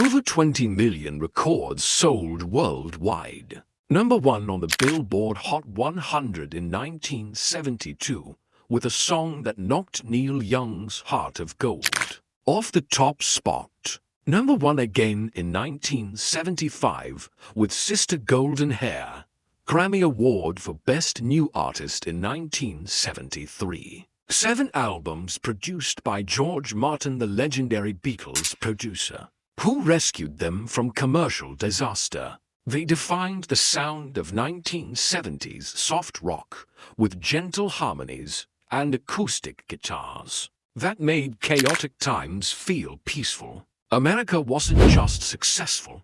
Over 20 million records sold worldwide. Number 1 on the Billboard Hot 100 in 1972, with a song that knocked Neil Young's Heart of Gold off the top spot. Number 1 again in 1975 with Sister Golden Hair, Grammy Award for Best New Artist in 1973. 7 albums produced by George Martin, the legendary Beatles producer, who rescued them from commercial disaster. They defined the sound of 1970s soft rock with gentle harmonies and acoustic guitars that made chaotic times feel peaceful. America wasn't just successful,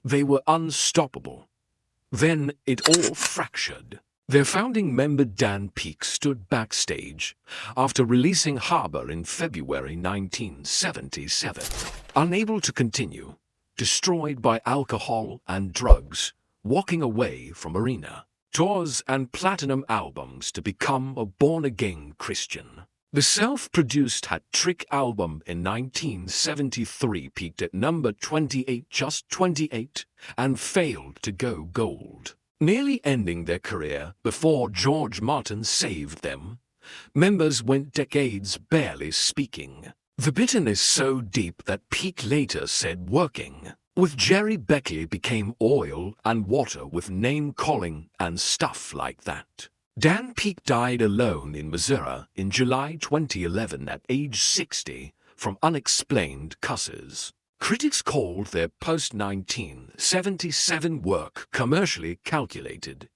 they were unstoppable. Then it all fractured. Their founding member Dan Peek stood backstage after releasing Harbor in February 1977. Unable to continue, destroyed by alcohol and drugs, walking away from arena tours and platinum albums to become a born-again Christian. The self-produced hat-trick album in 1973 peaked at number 28, just 28, and failed to go gold, nearly ending their career before George Martin saved them. Members went decades barely speaking. The bitterness so deep that Peek later said working with Jerry Beckley became oil and water with name-calling and stuff like that. Dan Peek died alone in Missouri in July 2011 at age 60 from unexplained causes. Critics called their post-1977 work commercially calculated.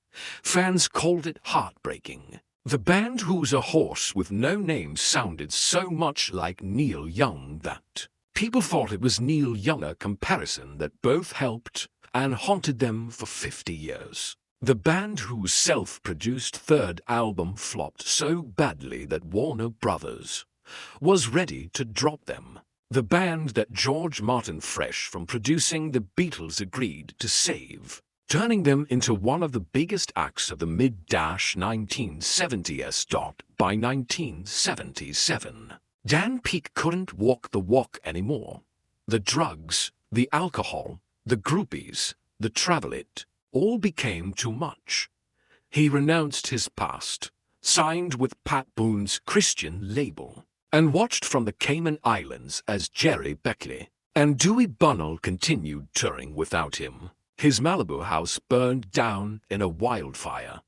Fans called it heartbreaking. The band, whose A Horse with No Name sounded so much like Neil Young that people thought it was Neil Young, a comparison that both helped and haunted them for 50 years. The band, whose self-produced third album flopped so badly that Warner Brothers was ready to drop them. The band that George Martin, fresh from producing the Beatles, agreed to save, turning them into one of the biggest acts of the mid-1970s. By 1977, Dan Peek couldn't walk the walk anymore. The drugs, the alcohol, the groupies, the travel-it, all became too much. He renounced his past, signed with Pat Boone's Christian label, and watched from the Cayman Islands as Jerry Beckley and Dewey Bunnell continued touring without him. His Malibu house burned down in a wildfire.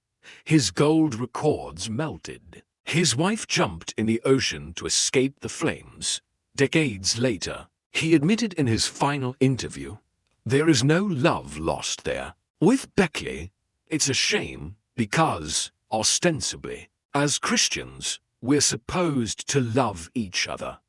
His gold records melted. His wife jumped in the ocean to escape the flames. Decades later, he admitted in his final interview, "There is no love lost there. With Beckley, it's a shame because, ostensibly, as Christians, we're supposed to love each other."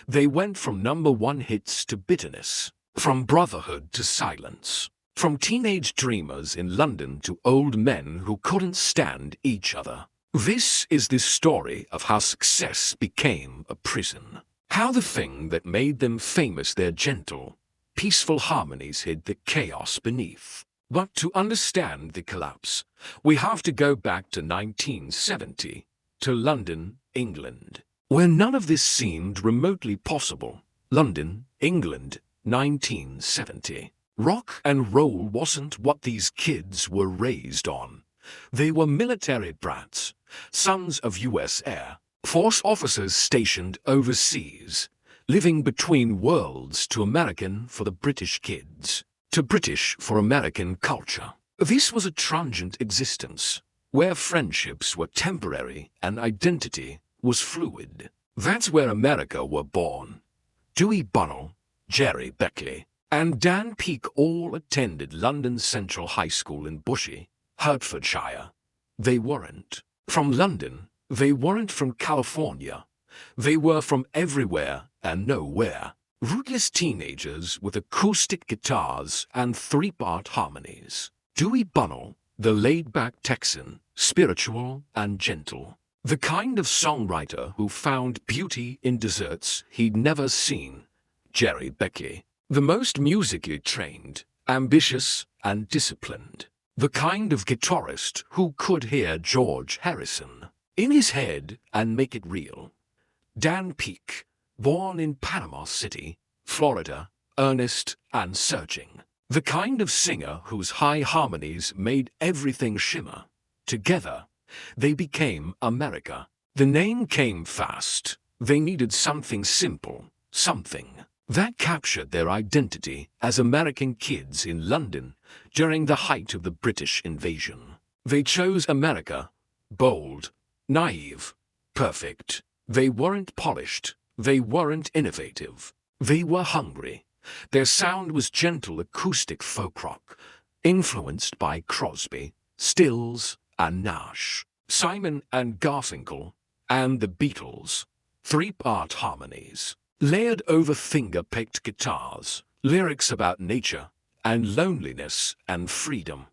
They went from #1 hits to bitterness, from brotherhood to silence, from teenage dreamers in London to old men who couldn't stand each other. This is the story of how success became a prison. How the thing that made them famous, their gentle, peaceful harmonies, hid the chaos beneath. But to understand the collapse, we have to go back to 1970, to London, England, where none of this seemed remotely possible. London, England, 1970. Rock and roll wasn't what these kids were raised on. They were military brats, sons of U.S. Air Force officers stationed overseas, living between worlds, to American for the British kids, to British for American culture. This was a transient existence, where friendships were temporary and identity was fluid. That's where America were born. Dewey Bunnell, Jerry Beckley, and Dan Peek all attended London Central High School in Bushey, Hertfordshire. They weren't from London, they weren't from California. They were from everywhere and nowhere. Rootless teenagers with acoustic guitars and three-part harmonies. Dewey Bunnell, the laid-back Texan, spiritual and gentle. The kind of songwriter who found beauty in desserts he'd never seen. Jerry Beckley, the most musically trained, ambitious and disciplined. The kind of guitarist who could hear George Harrison in his head and make it real. Dan Peek, born in Panama City, Florida, earnest and searching. The kind of singer whose high harmonies made everything shimmer. Together, they became America. The name came fast. They needed something simple, something that captured their identity as American kids in London during the height of the British invasion. They chose America, bold, naive, perfect. They weren't polished. They weren't innovative. They were hungry. Their sound was gentle acoustic folk rock, influenced by Crosby, Stills, and Nash, Simon and Garfunkel, and the Beatles. Three-part harmonies, layered over finger-picked guitars, lyrics about nature and loneliness and freedom.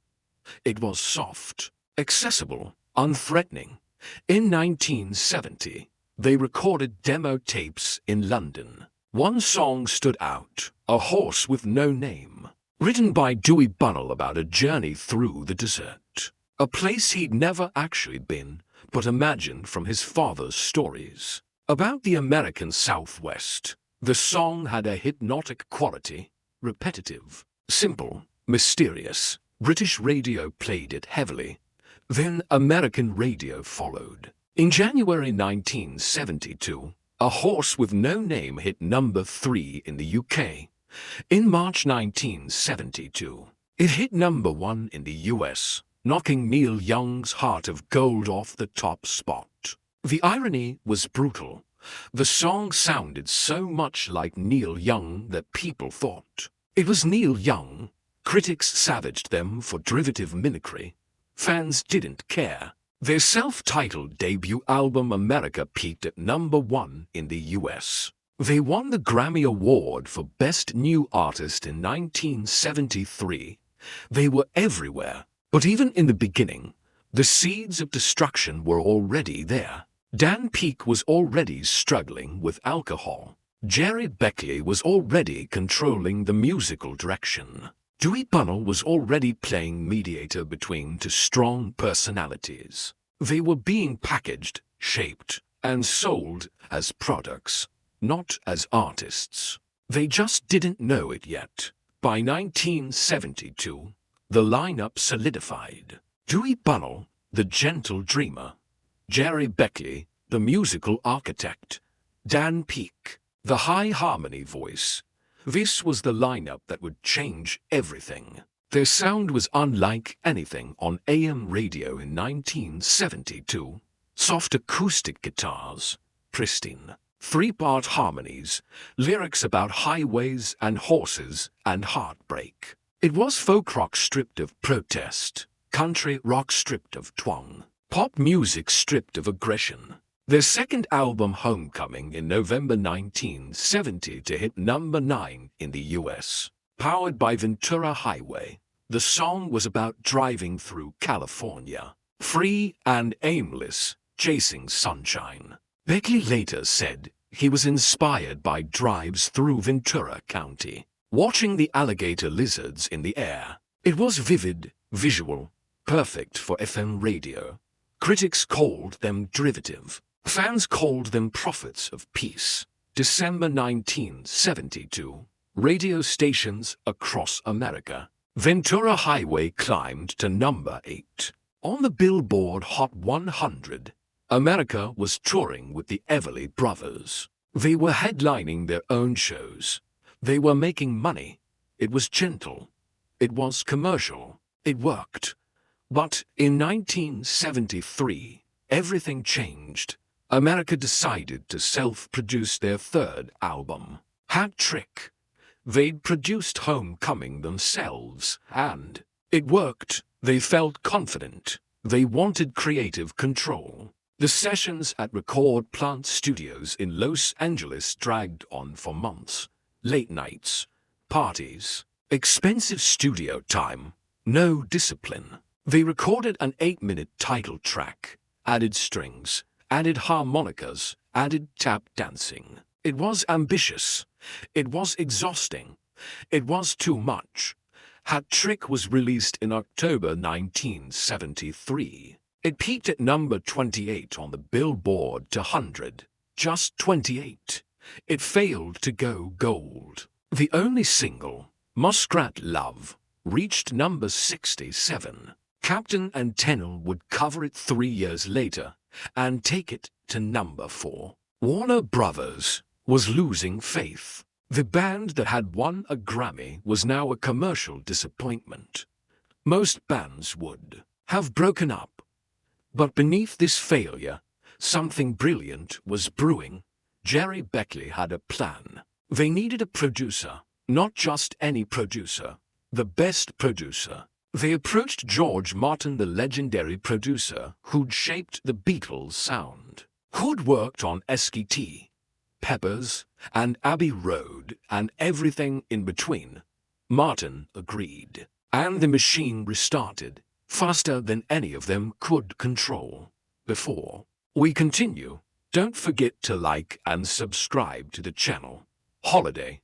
It was soft, accessible, unthreatening. In 1970, they recorded demo tapes in London. One song stood out, A Horse with No Name, written by Dewey Bunnell about a journey through the desert, a place he'd never actually been, but imagined from his father's stories. About the American Southwest, the song had a hypnotic quality, repetitive, simple, mysterious. British radio played it heavily. Then American radio followed. In January 1972, A Horse with No Name hit number 3 in the UK. In March 1972, it hit number 1 in the US, knocking Neil Young's Heart of Gold off the top spot. The irony was brutal. The song sounded so much like Neil Young that people thought it was Neil Young. Critics savaged them for derivative mimicry. Fans didn't care. Their self-titled debut album America peaked at number 1 in the US. They won the Grammy Award for Best New Artist in 1973. They were everywhere. But even in the beginning, the seeds of destruction were already there. Dan Peek was already struggling with alcohol. Jerry Beckley was already controlling the musical direction. Dewey Bunnell was already playing mediator between two strong personalities. They were being packaged, shaped, and sold as products, not as artists. They just didn't know it yet. By 1972, the lineup solidified. Dewey Bunnell, the gentle dreamer. Jerry Beckley, the musical architect. Dan Peek, the high harmony voice. This was the lineup that would change everything. Their sound was unlike anything on AM radio in 1972. Soft acoustic guitars, pristine, three-part harmonies, lyrics about highways and horses and heartbreak. It was folk rock stripped of protest, country rock stripped of twang, pop music stripped of aggression. Their second album, Homecoming, in November 1970 to hit number 9 in the US. Powered by Ventura Highway, the song was about driving through California, free and aimless, chasing sunshine. Beckley later said he was inspired by drives through Ventura County, watching the alligator lizards in the air. It was vivid, visual, perfect for FM radio. Critics called them derivative. Fans called them prophets of peace. December 1972. Radio stations across America. Ventura Highway climbed to number 8. On the Billboard Hot 100, America was touring with the Everly Brothers. They were headlining their own shows. They were making money. It was gentle. It was commercial. It worked. But in 1973, everything changed. America decided to self-produce their third album, Hat Trick. They'd produced Homecoming themselves, and it worked. They felt confident. They wanted creative control. The sessions at Record Plant Studios in Los Angeles dragged on for months. Late nights, parties, expensive studio time, no discipline. They recorded an 8-minute title track, added strings, added harmonicas, added tap dancing. It was ambitious. It was exhausting. It was too much. Hat Trick was released in October 1973. It peaked at number 28 on the Billboard 100. Just 28. It failed to go gold. The only single, Muskrat Love, reached number 67. Captain and Tennille would cover it 3 years later and take it to number 4. Warner Brothers was losing faith. The band that had won a Grammy was now a commercial disappointment. Most bands would have broken up. But beneath this failure, something brilliant was brewing. Jerry Beckley had a plan. They needed a producer, not just any producer, the best producer. They approached George Martin, the legendary producer who'd shaped the Beatles' sound, who'd worked on Sk Peppers and Abbey Road and everything in between. Martin agreed, and the machine restarted, faster than any of them could control. Before we continue, don't forget to like and subscribe to the channel. Holiday.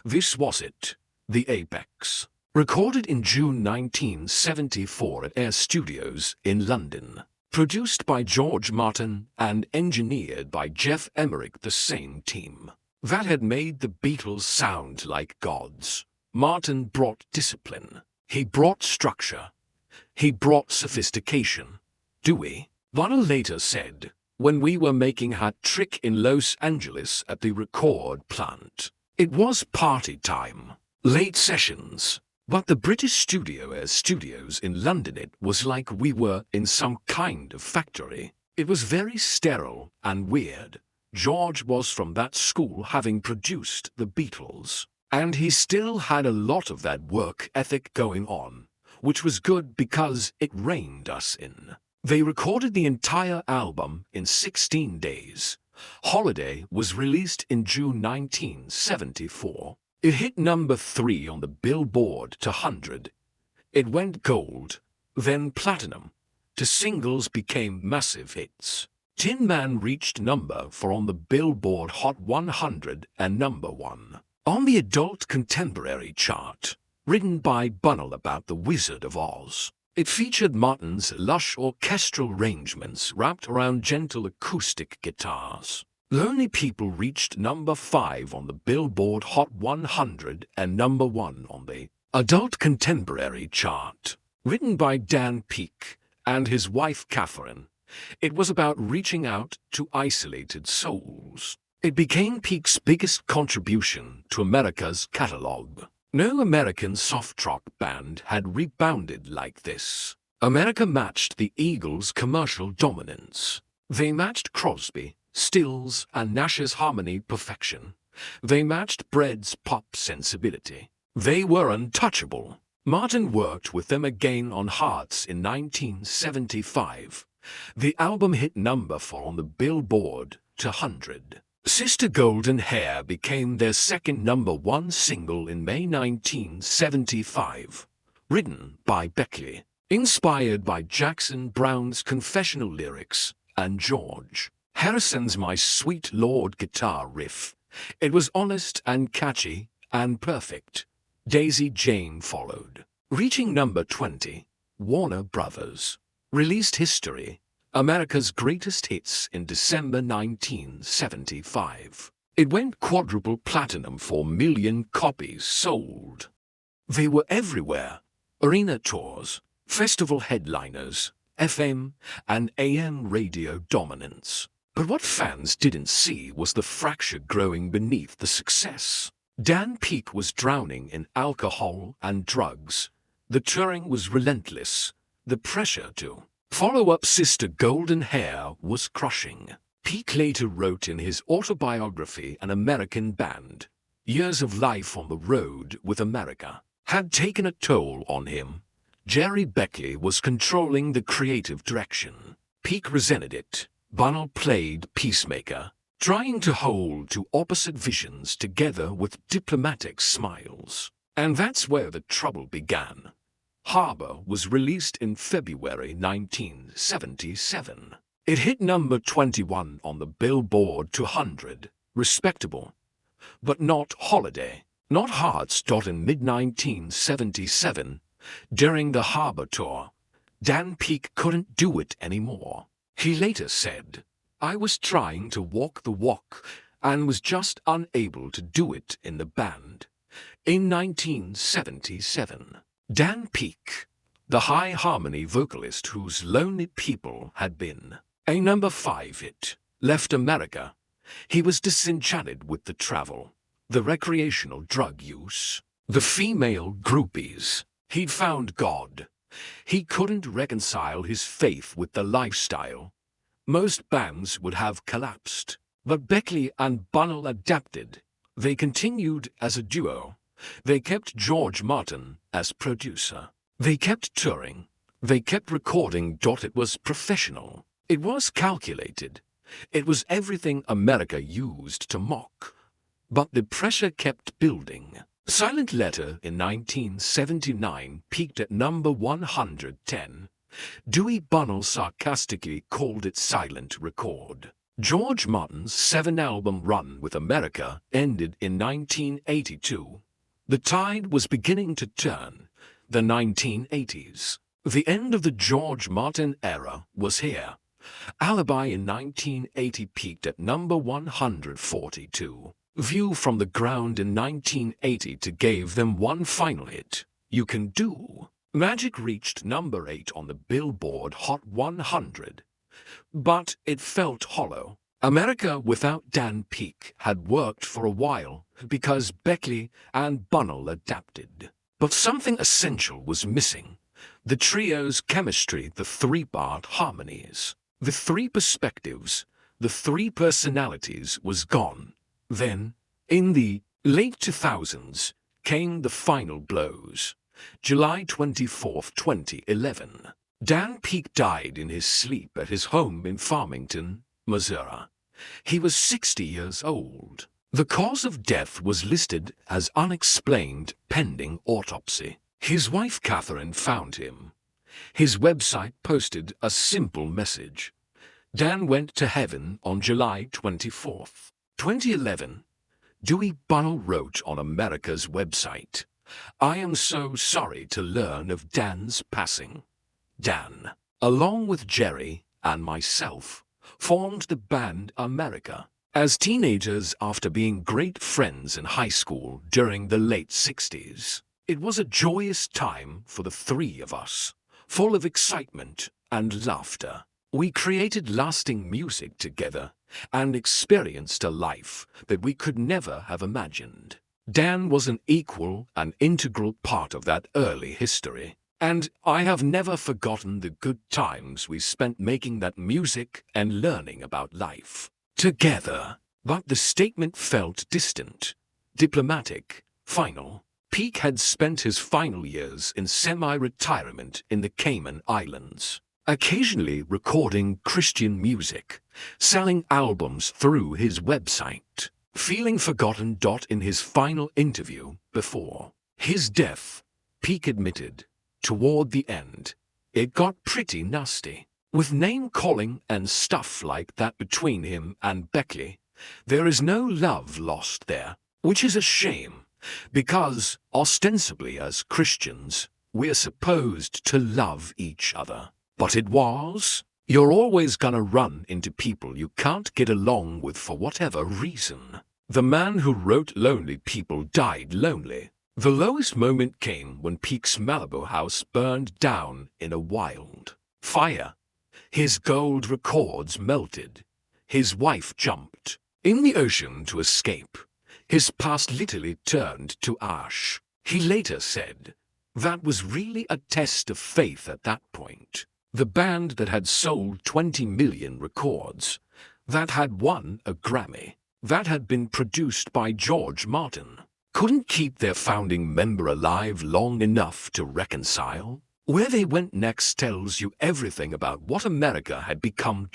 This was it, the apex. Recorded in June 1974 at Air Studios in London. Produced by George Martin and engineered by Jeff Emerick, the same team that had made the Beatles sound like gods. Martin brought discipline. He brought structure. He brought sophistication. Dewey Bonner later said, "When we were making Hat Trick in Los Angeles at the record plant, it was party time, late sessions. But the British studio Air Studios in London, it was like we were in some kind of factory. It was very sterile and weird." George was from that school, having produced the Beatles. And he still had a lot of that work ethic going on, which was good because it reined us in. They recorded the entire album in 16 days. Holiday was released in June 1974. It hit number 3 on the Billboard 200. It went gold, then platinum. The singles became massive hits. Tin Man reached number 4 on the Billboard Hot 100 and number 1 on the Adult Contemporary chart. Written by Bunnell about the Wizard of Oz, it featured Martin's lush orchestral arrangements wrapped around gentle acoustic guitars. Lonely People reached number 5 on the Billboard Hot 100 and number 1 on the Adult Contemporary chart. Written by Dan Peek and his wife Catherine, it was about reaching out to isolated souls. It became Peek's biggest contribution to America's catalog. No American soft rock band had rebounded like this. America matched the Eagles' commercial dominance. They matched Crosby, Stills, and Nash's harmony perfection. They matched Bread's pop sensibility. They were untouchable. Martin worked with them again on Hearts in 1975. The album hit number 4 on the Billboard 200. Sister Golden Hair became their second number 1 single in May 1975. Written by Beckley, inspired by Jackson Browne's confessional lyrics and George Harrison's My Sweet Lord guitar riff, it was honest and catchy and perfect. Daisy Jane followed, reaching number 20. Warner Brothers released History, America's Greatest Hits, in December 1975. It went quadruple platinum, 4 million copies sold. They were everywhere: arena tours, festival headliners, FM and AM radio dominance. But what fans didn't see was the fracture growing beneath the success. Dan Peek was drowning in alcohol and drugs. The touring was relentless. The pressure to follow up Sister Golden Hair was crushing. Peek later wrote in his autobiography, "An American Band. Years of life on the road with America had taken a toll on him." Jerry Beckley was controlling the creative direction. Peek resented it. Bunnell played peacemaker, trying to hold two opposite visions together with diplomatic smiles. And that's where the trouble began. Harbor was released in February 1977. It hit number 21 on the Billboard 200. Respectable, but not Holiday, not Hearts. In mid-1977, during the Harbor tour, Dan Peek couldn't do it anymore. He later said, "I was trying to walk the walk and was just unable to do it in the band. In 1977, Dan Peek, the high harmony vocalist whose Lonely People had been a number 5 hit, left America. He was disenchanted with the travel, the recreational drug use, the female groupies. He'd found God. He couldn't reconcile his faith with the lifestyle. Most bands would have collapsed, but Beckley and Bunnell adapted. They continued as a duo. They kept George Martin as producer. They kept touring. They kept recording. It was professional. It was calculated. It was everything America used to mock. But the pressure kept building. Silent Letter in 1979 peaked at number 110. Dewey Bunnell sarcastically called it silent record. George Martin's 7-album run with America ended in 1982. The tide was beginning to turn. The 1980s. The end of the George Martin era was here. Alibi in 1980 peaked at number 142. View from the Ground in 1980 gave them one final hit, You Can Do. Magic reached number 8 on the Billboard Hot 100. But it felt hollow. America without Dan Peek had worked for a while because Beckley and Bunnell adapted. But something essential was missing. The trio's chemistry, the 3-part harmonies, the 3 perspectives, the 3 personalities was gone. Then, in the late 2000s, came the final blows. July 24, 2011. Dan Peek died in his sleep at his home in Farmington, Missouri. He was 60 years old. The cause of death was listed as unexplained pending autopsy. His wife Catherine found him. His website posted a simple message. Dan went to heaven on July 24, 2011. Dewey Bunnell wrote on America's website, I am so sorry to learn of Dan's passing. Dan, along with Jerry and myself, formed the band America. As teenagers after being great friends in high school during the late 60s, it was a joyous time for the 3 of us, full of excitement and laughter. We created lasting music together and experienced a life that we could never have imagined. Dan was an equal and integral part of that early history, and I have never forgotten the good times we spent making that music and learning about life together. But the statement felt distant, diplomatic, final. Peek had spent his final years in semi-retirement in the Cayman Islands, occasionally recording Christian music, selling albums through his website, feeling forgotten. In his final interview before his death, Peek admitted, toward the end, it got pretty nasty. With name-calling and stuff like that between him and Beckley, there is no love lost there, which is a shame, because, ostensibly as Christians, we're supposed to love each other. But it was. You're always gonna run into people you can't get along with for whatever reason. The man who wrote Lonely People died lonely. The lowest moment came when Peek's Malibu house burned down in a wild fire. His gold records melted. His wife jumped in the ocean to escape. His past literally turned to ash. He later said, that was really a test of faith at that point. The band that had sold 20 million records, that had won a Grammy, that had been produced by George Martin, couldn't keep their founding member alive long enough to reconcile. Where they went next tells you everything about what America had become.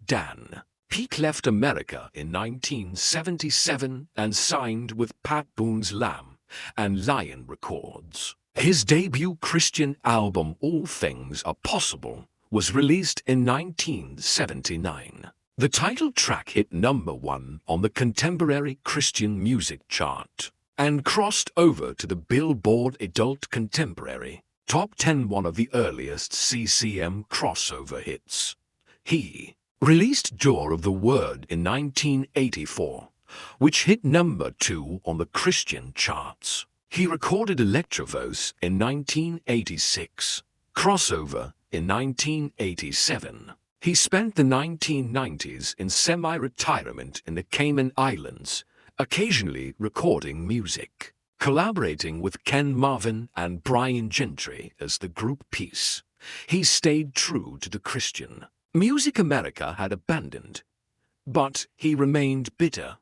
Dan Peek left America in 1977 and signed with Pat Boone's Lamb and Lion Records. His debut Christian album, All Things Are Possible, was released in 1979. The title track hit number 1 on the contemporary Christian music chart and crossed over to the Billboard Adult Contemporary Top 10, one of the earliest CCM crossover hits. He released Door of the Word in 1984, which hit number 2 on the Christian charts. He recorded Electrovos in 1986, Crossover in 1987. He spent the 1990s in semi-retirement in the Cayman Islands, occasionally recording music, collaborating with Ken Marvin and Brian Gentry as the group Peace. He stayed true to the Christian music America had abandoned, but he remained bitter.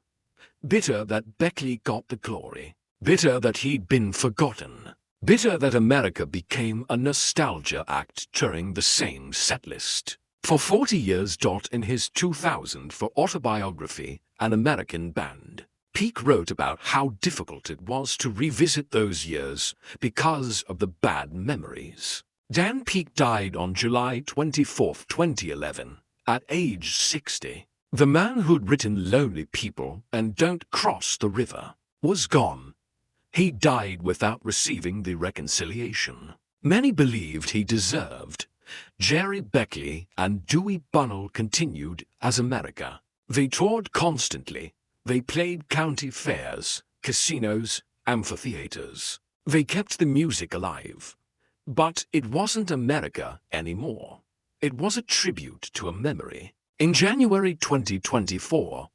Bitter that Beckley got the glory. Bitter that he'd been forgotten. Bitter that America became a nostalgia act touring the same setlist. For 40 years. In his 2004 autobiography, An American Band, Peake wrote about how difficult it was to revisit those years because of the bad memories. Dan Peake died on July 24, 2011, at age 60. The man who'd written Lonely People and Don't Cross the River was gone. He died without receiving the reconciliation many believed he deserved. Jerry Beckley and Dewey Bunnell continued as America. They toured constantly. They played county fairs, casinos, amphitheaters. They kept the music alive. But it wasn't America anymore. It was a tribute to a memory. In January 2024,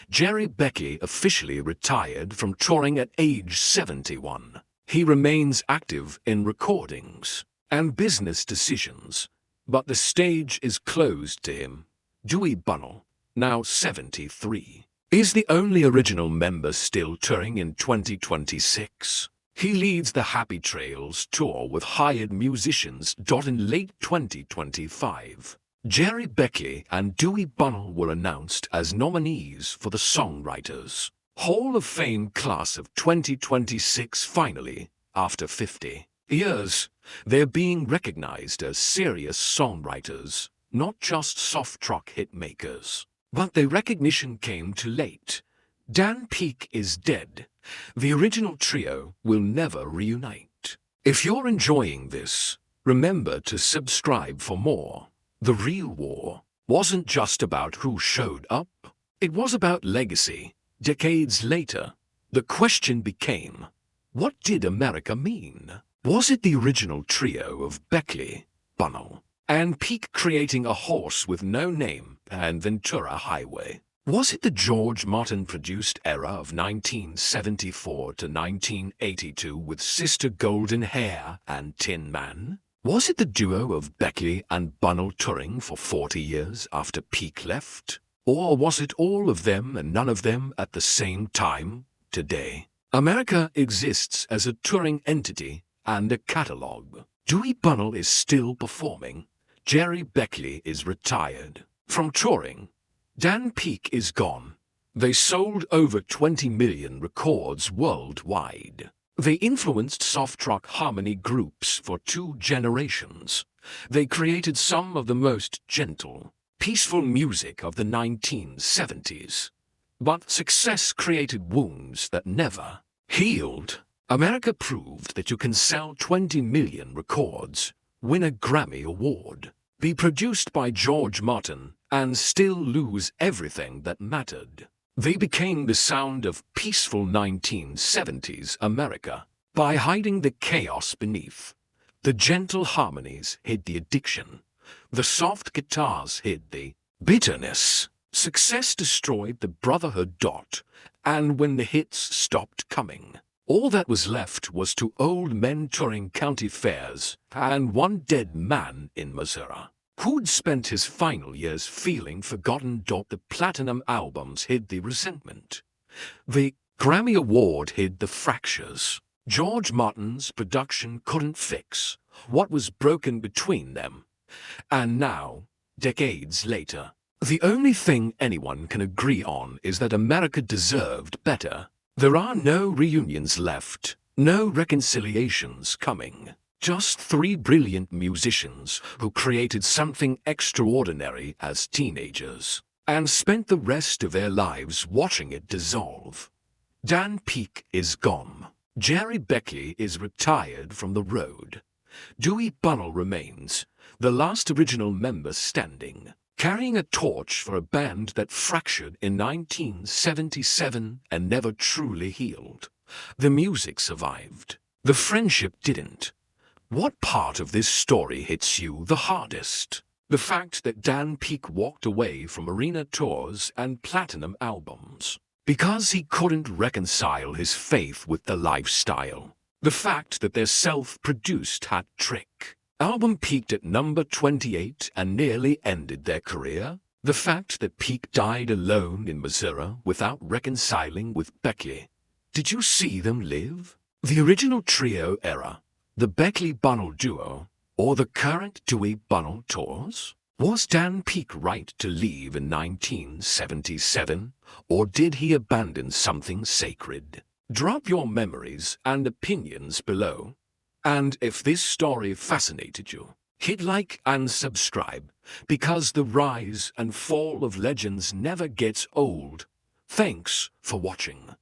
Jerry Beckley officially retired from touring at age 71. He remains active in recordings and business decisions, but the stage is closed to him. Dewey Bunnell, now 73, is the only original member still touring in 2026. He leads the Happy Trails tour with hired musicians. In late 2025, Jerry Beckley and Dewey Bunnell were announced as nominees for the Songwriters Hall of Fame class of 2026. Finally, after 50 years, they're being recognized as serious songwriters, not just soft rock hit makers. But the recognition came too late. Dan Peake is dead. The original trio will never reunite. If you're enjoying this, remember to subscribe for more. The real war wasn't just about who showed up. It was about legacy. Decades later, the question became, what did America mean? Was it the original trio of Beckley, Bunnell, and Peake creating a horse with no name and Ventura Highway? Was it the George Martin-produced era of 1974 to 1982 with Sister Golden Hair and Tin Man? Was it the duo of Beckley and Bunnell touring for 40 years after Peake left? Or was it all of them and none of them at the same time? Today, America exists as a touring entity and a catalogue. Dewey Bunnell is still performing. Jerry Beckley is retired from touring. Dan Peake is gone. They sold over 20 million records worldwide. They influenced soft rock harmony groups for 2 generations. They created some of the most gentle, peaceful music of the 1970s. But success created wounds that never healed. America proved that you can sell 20 million records, win a Grammy Award, be produced by George Martin, and still lose everything that mattered. They became the sound of peaceful 1970s America. By hiding the chaos beneath, the gentle harmonies hid the addiction. The soft guitars hid the bitterness. Success destroyed the brotherhood. And when the hits stopped coming, all that was left was 2 old men touring county fairs and 1 dead man in Missouri, who'd spent his final years feeling forgotten. The platinum albums hid the resentment. The Grammy Award hid the fractures. George Martin's production couldn't fix what was broken between them. And now, decades later, the only thing anyone can agree on is that America deserved better. There are no reunions left, no reconciliations coming. Just 3 brilliant musicians who created something extraordinary as teenagers and spent the rest of their lives watching it dissolve. Dan Peake is gone. Jerry Beckley is retired from the road. Dewey Bunnell remains, the last original member standing. carrying a torch for a band that fractured in 1977 and never truly healed. The music survived. The friendship didn't. What part of this story hits you the hardest? The fact that Dan Peek walked away from arena tours and platinum albums because he couldn't reconcile his faith with the lifestyle. The fact that their self-produced hat trick album peaked at number 28 and nearly ended their career. The fact that Peek died alone in Missouri without reconciling with Beckley. Did you see them live? The original trio era, the Beckley-Bunnell duo, or the current Dewey-Bunnell tours? Was Dan Peek right to leave in 1977, or did he abandon something sacred? Drop your memories and opinions below. And if this story fascinated you, hit like and subscribe, because the rise and fall of legends never gets old. Thanks for watching.